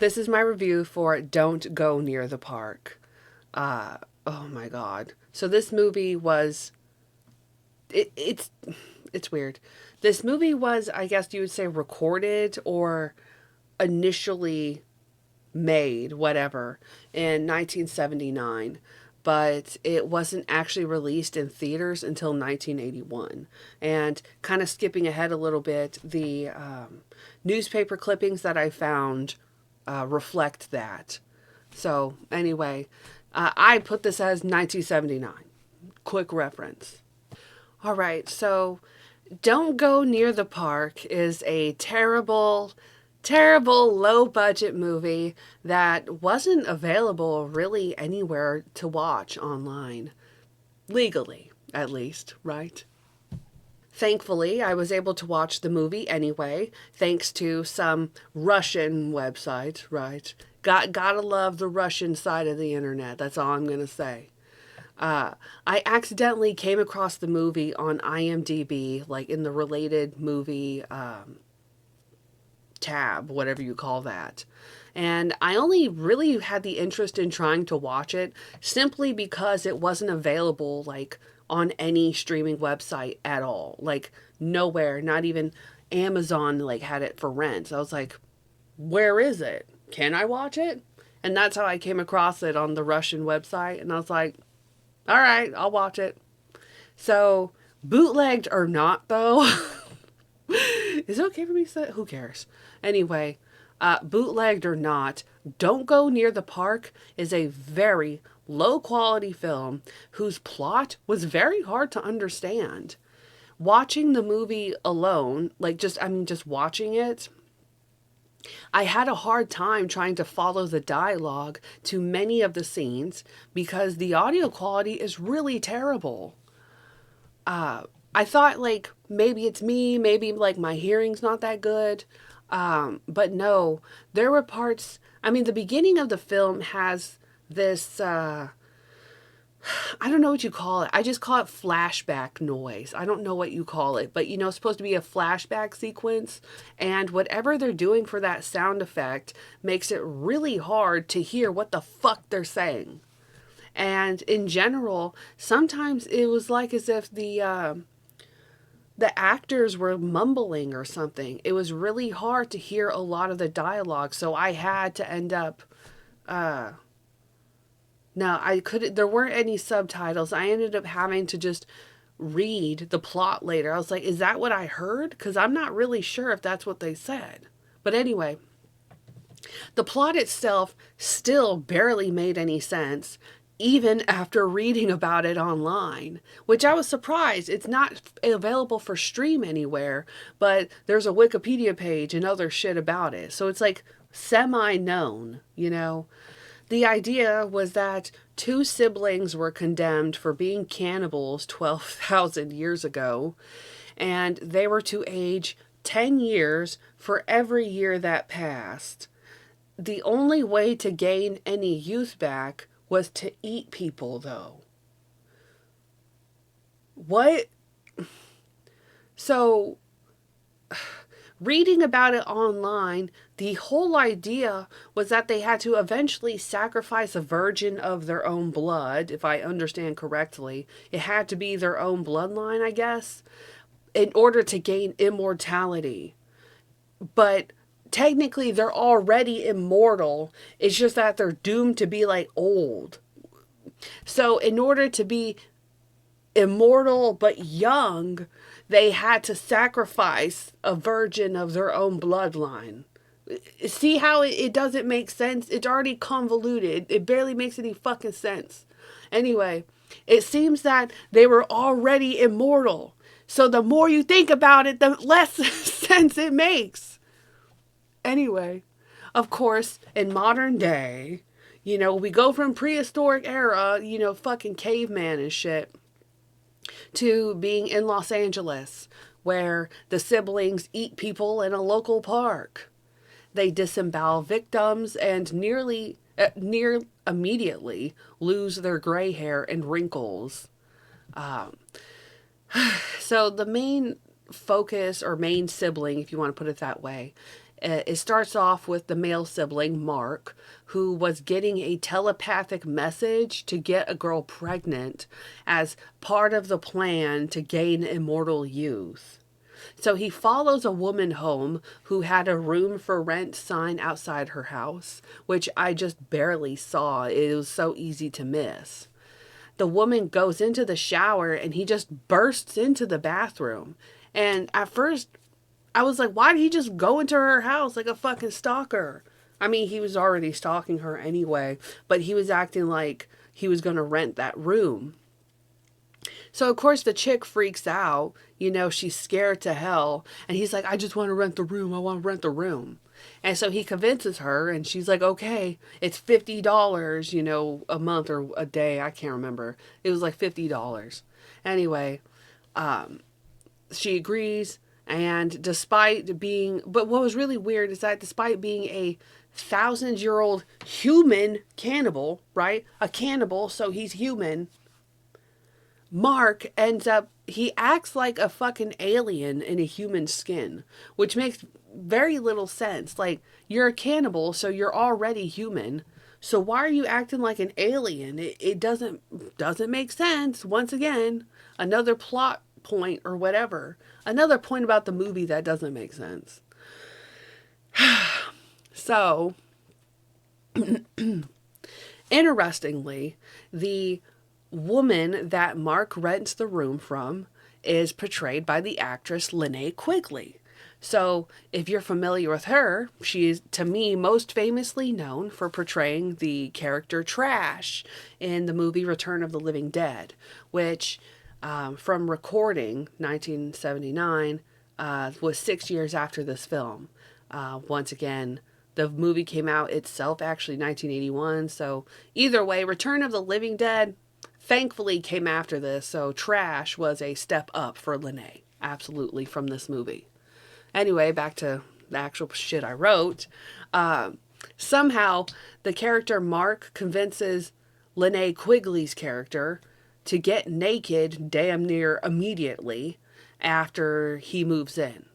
This is my review for Don't Go Near the Park. Oh my god. So this movie was it's weird. This movie was, I guess you would say, recorded or initially made, whatever, in 1979, but it wasn't actually released in theaters until 1981. And kind of skipping ahead a little bit, the newspaper clippings that I found reflect that. So, anyway, I put this as 1979. Quick reference. All right, so Don't Go Near the Park is a terrible, terrible low budget movie that wasn't available really anywhere to watch online. Legally, at least, right? Thankfully, I was able to watch the movie anyway, thanks to some Russian website, right? Gotta love the Russian side of the internet. That's all I'm gonna say. I accidentally came across the movie on IMDb, like in the related movie tab, whatever you call that. And I only really had the interest in trying to watch it simply because it wasn't available like on any streaming website at all. Like nowhere, not even Amazon like had it for rent. So I was like, where is it? Can I watch it? And that's how I came across it on the Russian website. And I was like, all right, I'll watch it. So, bootlegged or not, though, is it okay for me to say? Who cares? Anyway, bootlegged or not, Don't Go Near the Park is a very low quality film whose plot was very hard to understand. Watching the movie alone, just watching it, I had a hard time trying to follow the dialogue to many of the scenes because the audio quality is really terrible. I thought like maybe it's me, maybe like my hearing's not that good. But no, there were parts. I mean, the beginning of the film has this I don't know what you call it. I just call it flashback noise. I don't know what you call it, but it's supposed to be a flashback sequence. And whatever they're doing for that sound effect makes it really hard to hear what the fuck they're saying. And in general, sometimes it was like as if the actors were mumbling or something. It was really hard to hear a lot of the dialogue, so I had to end up no, I couldn't. There weren't any subtitles. I ended up having to just read the plot later. I was like, is that what I heard? Because I'm not really sure if that's what they said. But anyway, the plot itself still barely made any sense, even after reading about it online, which I was surprised. It's not available for stream anywhere, but there's a Wikipedia page and other shit about it. So it's like semi known, you know? The idea was that two siblings were condemned for being cannibals 12,000 years ago, and they were to age 10 years for every year that passed. The only way to gain any youth back was to eat people, though. What? So, reading about it online, the whole idea was that they had to eventually sacrifice a virgin of their own blood, if I understand correctly. It had to be their own bloodline, I guess, in order to gain immortality. But technically, they're already immortal. It's just that they're doomed to be like old. So, in order to be immortal but young, they had to sacrifice a virgin of their own bloodline. See how it doesn't make sense? It's already convoluted. It barely makes any fucking sense. Anyway, it seems that they were already immortal. So the more you think about it, the less sense it makes. Anyway, of course, in modern day, we go from prehistoric era, fucking caveman and shit, to being in Los Angeles, where the siblings eat people in a local park. They disembowel victims and near immediately lose their gray hair and wrinkles. Um, so the main focus or main sibling, if you want to put it that way, It starts off with the male sibling, Mark, who was getting a telepathic message to get a girl pregnant as part of the plan to gain immortal youth. So he follows a woman home who had a room for rent sign outside her house, which I just barely saw. It was so easy to miss. The woman goes into the shower and he just bursts into the bathroom. And at first, I was like, why did he just go into her house like a fucking stalker? I mean, he was already stalking her anyway, but he was acting like he was going to rent that room. So, of course, the chick freaks out. You know, she's scared to hell. And he's like, I just want to rent the room. I want to rent the room. And so he convinces her, and she's like, okay, it's $50, you know, a month or a day. I can't remember. It was like $50. Anyway, she agrees. And but what was really weird is that despite being a 1,000-year-old human cannibal, right? A cannibal, so he's human. Mark he acts like a fucking alien in a human skin, which makes very little sense. Like, you're a cannibal, so you're already human. So why are you acting like an alien? It doesn't make sense. Once again, another plot point or whatever. Another point about the movie that doesn't make sense. So, interestingly, the woman that Mark rents the room from is portrayed by the actress Linnea Quigley. So, if you're familiar with her, she is, to me, most famously known for portraying the character Trash in the movie Return of the Living Dead, which, from recording 1979, was 6 years after this film. Once again, the movie came out itself actually 1981, so either way, Return of the Living Dead thankfully came after this, so Trash was a step up for Linnea, absolutely, from this movie. Anyway, back to the actual shit I wrote. Somehow, the character Mark convinces Linnea Quigley's character to get naked damn near immediately after he moves in.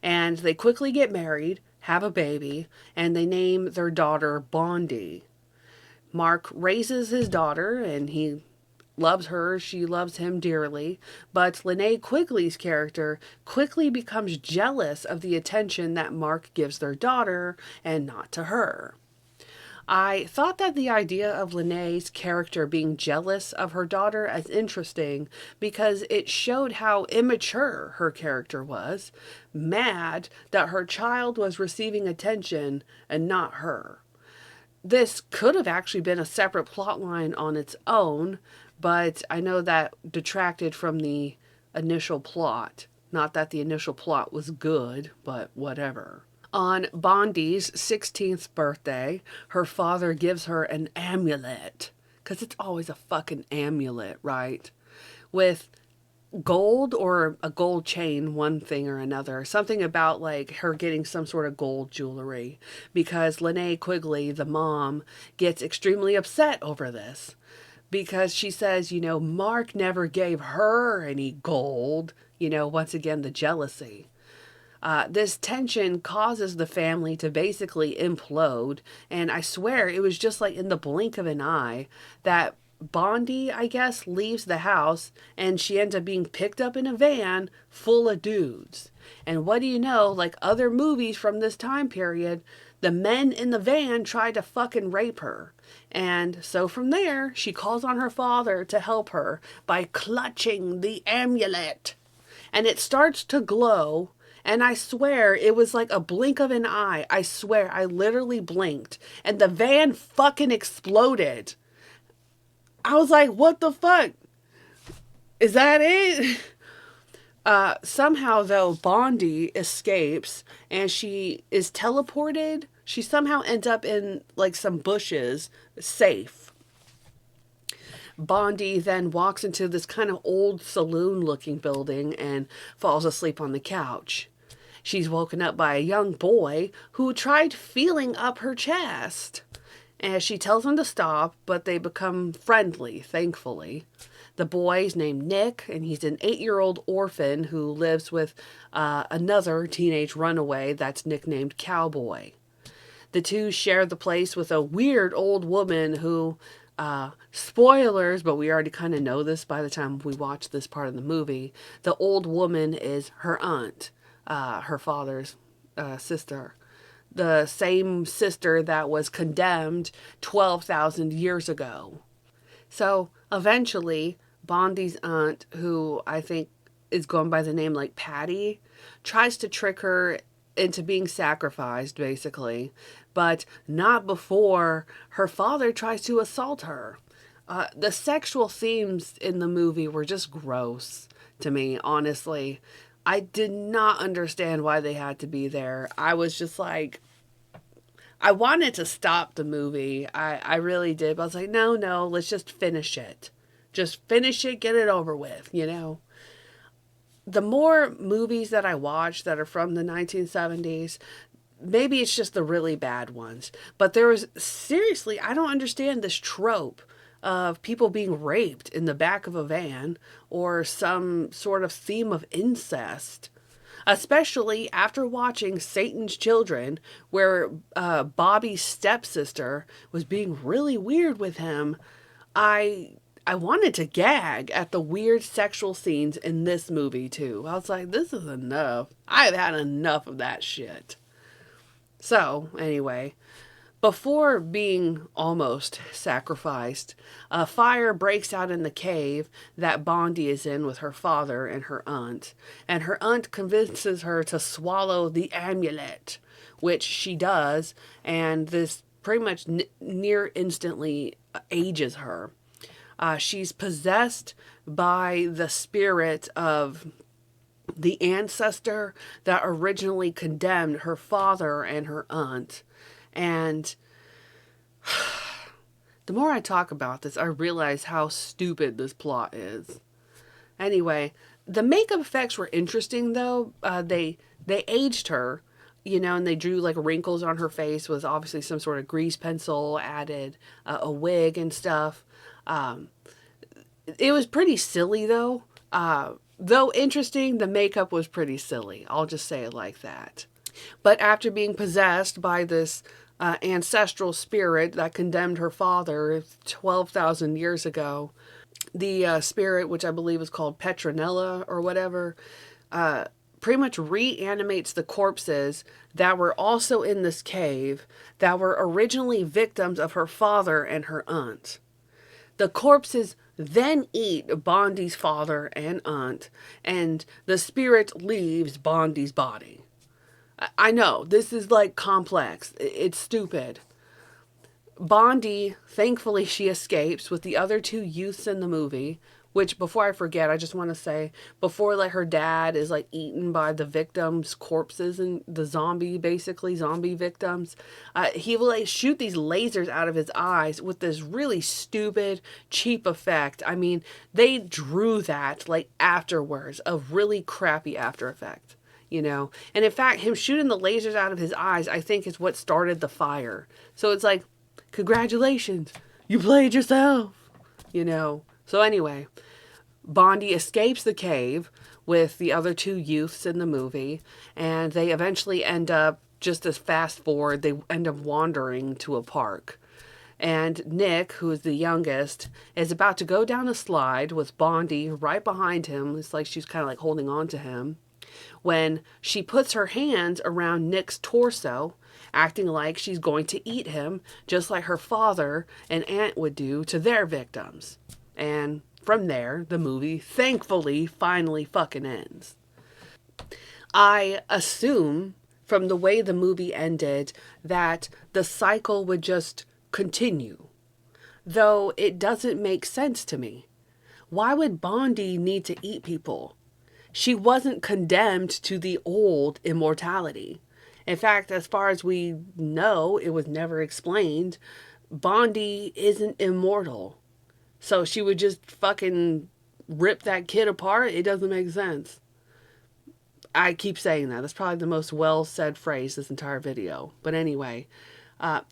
And they quickly get married, have a baby, and they name their daughter Bondi. Mark raises his daughter, and he loves her, she loves him dearly, but Linnea Quigley's character quickly becomes jealous of the attention that Mark gives their daughter and not to her. I thought that the idea of Linnea's character being jealous of her daughter as interesting because it showed how immature her character was, mad that her child was receiving attention and not her. This could have actually been a separate plotline on its own, but I know that detracted from the initial plot. Not that the initial plot was good, but whatever. On Bondi's 16th birthday, her father gives her an amulet. Because it's always a fucking amulet, right? With gold or a gold chain, one thing or another. Something about like her getting some sort of gold jewelry. Because Linnea Quigley, the mom, gets extremely upset over this. Because she says, you know, Mark never gave her any gold. You know, once again, the jealousy. This tension causes the family to basically implode. And I swear it was just like in the blink of an eye that Bondi, I guess, leaves the house and she ends up being picked up in a van full of dudes. And what do you know, like other movies from this time period, the men in the van try to fucking rape her. And so from there, she calls on her father to help her by clutching the amulet. And it starts to glow. And I swear it was like a blink of an eye. I swear I literally blinked. And the van fucking exploded. I was like, what the fuck? Is that it? Somehow, though, Bondi escapes and she is teleported. She somehow ends up in like some bushes, safe. Bondi then walks into this kind of old saloon-looking building and falls asleep on the couch. She's woken up by a young boy who tried feeling up her chest. And she tells him to stop, but they become friendly, thankfully. The boy's named Nick, and he's an 8-year-old orphan who lives with another teenage runaway that's nicknamed Cowboy. The two share the place with a weird old woman who, spoilers, but we already kind of know this by the time we watch this part of the movie. The old woman is her aunt, her father's sister. The same sister that was condemned 12,000 years ago. So eventually, Bondi's aunt, who I think is going by the name like Patty, tries to trick her into being sacrificed, basically, but not before her father tries to assault her. The sexual themes in the movie were just gross to me, honestly. I did not understand why they had to be there. I was just like, I wanted to stop the movie. I really did. But I was like, no, let's just finish it. Just finish it, get it over with, you know? The more movies that I watch that are from the 1970s, maybe it's just the really bad ones. But there was, seriously, I don't understand this trope of people being raped in the back of a van or some sort of theme of incest. Especially after watching Satan's Children, where Bobby's stepsister was being really weird with him. I wanted to gag at the weird sexual scenes in this movie too. I was like, this is enough. I've had enough of that shit. So, anyway, before being almost sacrificed, a fire breaks out in the cave that Bondi is in with her father and her aunt convinces her to swallow the amulet, which she does, and this pretty much near instantly ages her. She's possessed by the spirit of the ancestor that originally condemned her father and her aunt. And the more I talk about this, I realize how stupid this plot is. Anyway, the makeup effects were interesting though. They aged her, you know, and they drew like wrinkles on her face with obviously some sort of grease pencil added, a wig and stuff. It was pretty silly though. Though interesting, the makeup was pretty silly. I'll just say it like that. But after being possessed by this ancestral spirit that condemned her father 12,000 years ago, the spirit, which I believe is called Petronella or whatever, pretty much reanimates the corpses that were also in this cave that were originally victims of her father and her aunt. The corpses then eat Bondi's father and aunt, and the spirit leaves Bondi's body. I know, this is like complex. It's stupid. Bondi, thankfully, she escapes with the other two youths in the movie, which, before I forget, I just want to say, before like her dad is like eaten by the victims' corpses and the zombie victims, he will like shoot these lasers out of his eyes with this really stupid, cheap effect. I mean, they drew that like afterwards, a really crappy after effect, you know? And in fact, him shooting the lasers out of his eyes, I think is what started the fire. So it's like, congratulations, you played yourself, you know? So anyway, Bondi escapes the cave with the other two youths in the movie, and they eventually end up, just as fast forward, they end up wandering to a park. And Nick, who is the youngest, is about to go down a slide with Bondi right behind him. It's like she's kind of like holding on to him, when she puts her hands around Nick's torso, acting like she's going to eat him, just like her father and aunt would do to their victims. And from there, the movie, thankfully, finally fucking ends. I assume, from the way the movie ended, that the cycle would just continue. Though it doesn't make sense to me. Why would Bondi need to eat people? She wasn't condemned to the old immortality. In fact, as far as we know, it was never explained, Bondi isn't immortal. So she would just fucking rip that kid apart? It doesn't make sense. I keep saying that. That's probably the most well said phrase this entire video. But anyway,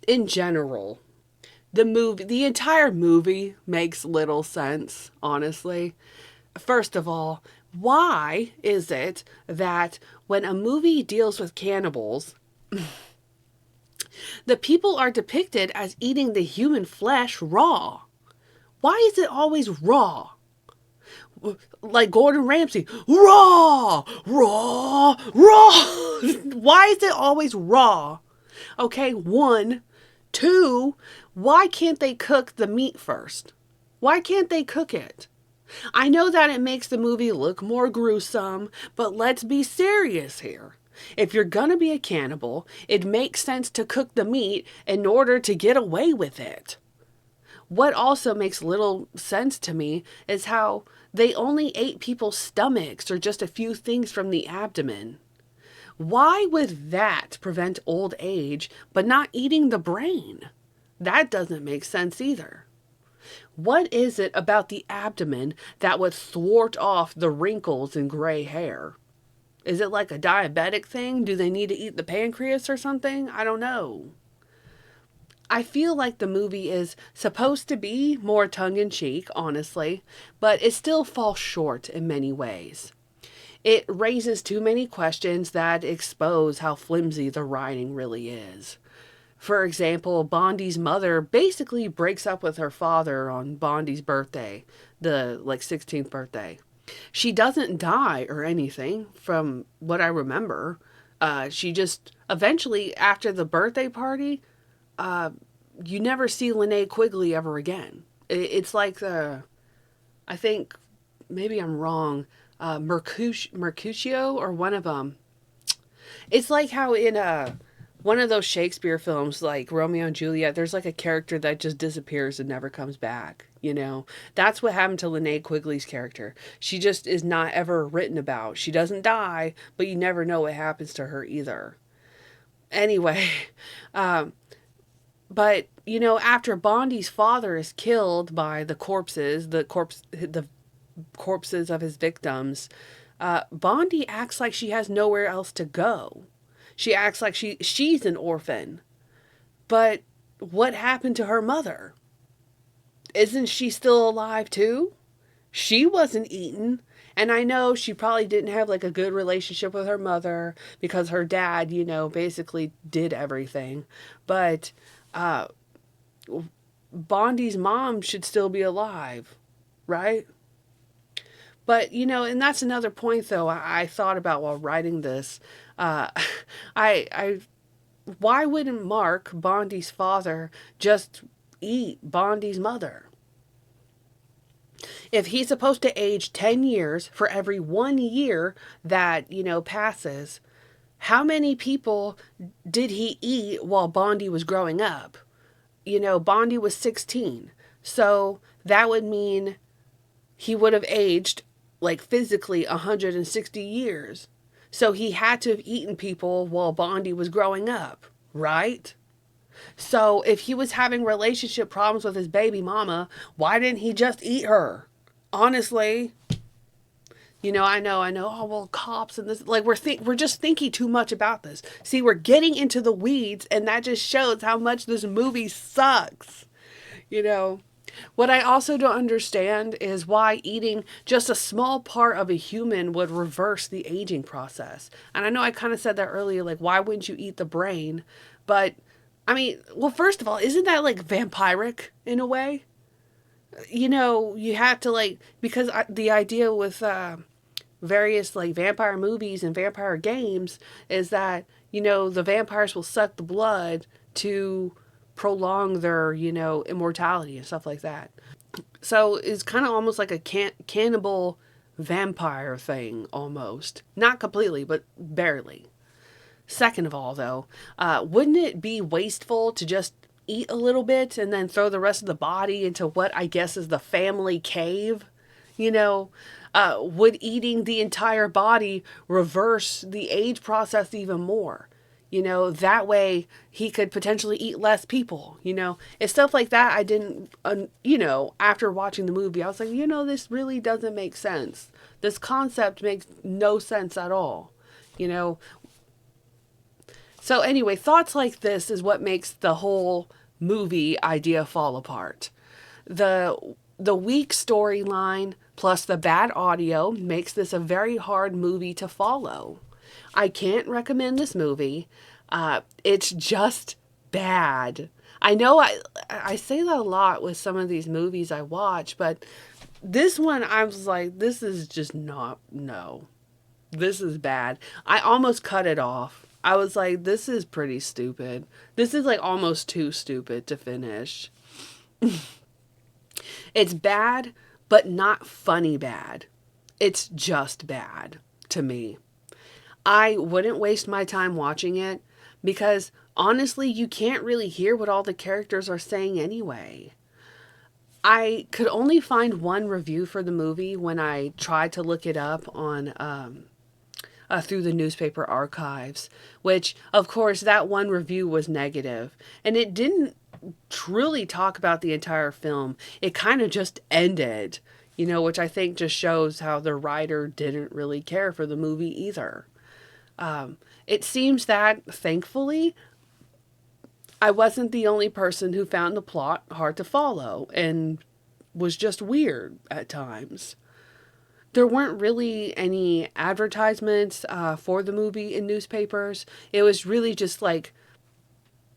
in general, The entire movie makes little sense, honestly. First of all, why is it that when a movie deals with cannibals, the people are depicted as eating the human flesh raw? Why is it always raw? Like Gordon Ramsay, raw, raw, raw. Why is it always raw? Okay, one. Two, why can't they cook the meat first? Why can't they cook it? I know that it makes the movie look more gruesome, but let's be serious here. If you're gonna be a cannibal, it makes sense to cook the meat in order to get away with it. What also makes little sense to me is how they only ate people's stomachs or just a few things from the abdomen. Why would that prevent old age, but not eating the brain? That doesn't make sense either. What is it about the abdomen that would thwart off the wrinkles and gray hair? Is it like a diabetic thing? Do they need to eat the pancreas or something? I don't know. I feel like the movie is supposed to be more tongue-in-cheek, honestly, but it still falls short in many ways. It raises too many questions that expose how flimsy the writing really is. For example, Bondi's mother basically breaks up with her father on Bondi's birthday, the 16th birthday. She doesn't die or anything from what I remember. She just eventually, after the birthday party, you never see Linnea Quigley ever again. It's like I think maybe I'm wrong, Mercutio or one of them. It's like how in one of those Shakespeare films, like Romeo and Juliet, there's like a character that just disappears and never comes back. You know, that's what happened to Linnea Quigley's character. She just is not ever written about. She doesn't die, but you never know what happens to her either. Anyway, but you know, after Bondi's father is killed by the corpses of his victims, Bondi acts like she has nowhere else to go. She acts like she's an orphan. But what happened to her mother? Isn't she still alive too? She wasn't eaten. And I know she probably didn't have like a good relationship with her mother because her dad, you know, basically did everything. But Bondi's mom should still be alive, right? But, you know, and that's another point, though, I thought about while writing this. Uh, I, why wouldn't Mark, Bondi's father, just eat Bondi's mother? If he's supposed to age 10 years for every 1 year that, you know, passes, how many people did he eat while Bondi was growing up? You know, Bondi was 16. So that would mean he would have aged like physically 160 years. So he had to have eaten people while Bondi was growing up, right? So if he was having relationship problems with his baby mama, why didn't he just eat her? Honestly, you know, I know. Oh, well, cops and this, like we're just thinking too much about this. See, we're getting into the weeds, and that just shows how much this movie sucks. You know, what I also don't understand is why eating just a small part of a human would reverse the aging process. And I know I kind of said that earlier, like, why wouldn't you eat the brain? But, I mean, well, first of all, isn't that like vampiric in a way? You know, you have to like, because the idea with various like vampire movies and vampire games is that, you know, the vampires will suck the blood to prolong their, you know, immortality and stuff like that. So it's kind of almost like a cannibal vampire thing almost. Not completely, but barely. Second of all, though, wouldn't it be wasteful to just eat a little bit and then throw the rest of the body into what I guess is the family cave? You know, would eating the entire body reverse the age process even more? You know, that way he could potentially eat less people, you know. It's stuff like that I didn't, you know, after watching the movie, I was like, you know, this really doesn't make sense. This concept makes no sense at all, you know. So anyway, thoughts like this is what makes the whole movie idea fall apart. The the weak storyline plus the bad audio makes this a very hard movie to follow. I can't recommend this movie. It's just bad. I know I say that a lot with some of these movies I watch, but this one I was like, this is just not, no. This is bad. I almost cut it off. I was like, this is pretty stupid. This is like almost too stupid to finish. It's bad, but not funny bad. It's just bad to me. I wouldn't waste my time watching it because honestly, you can't really hear what all the characters are saying anyway. I could only find one review for the movie when I tried to look it up on through the newspaper archives, which, of course, that one review was negative, and it didn't truly talk about the entire film. It kind of just ended, which I think just shows how the writer didn't really care for the movie either. It seems that, thankfully, I wasn't the only person who found the plot hard to follow and was just weird at times. There weren't really any advertisements for the movie in newspapers. It was really just like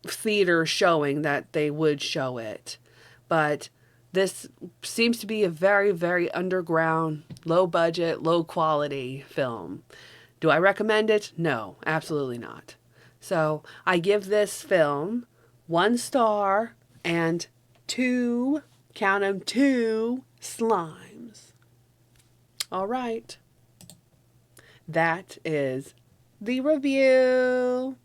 theater showing that they would show it. But this seems to be a very, very underground, low budget, low quality film. Do I recommend it? No, absolutely not. So I give this film 1 star and count 'em, two slimes. All right. That is the review.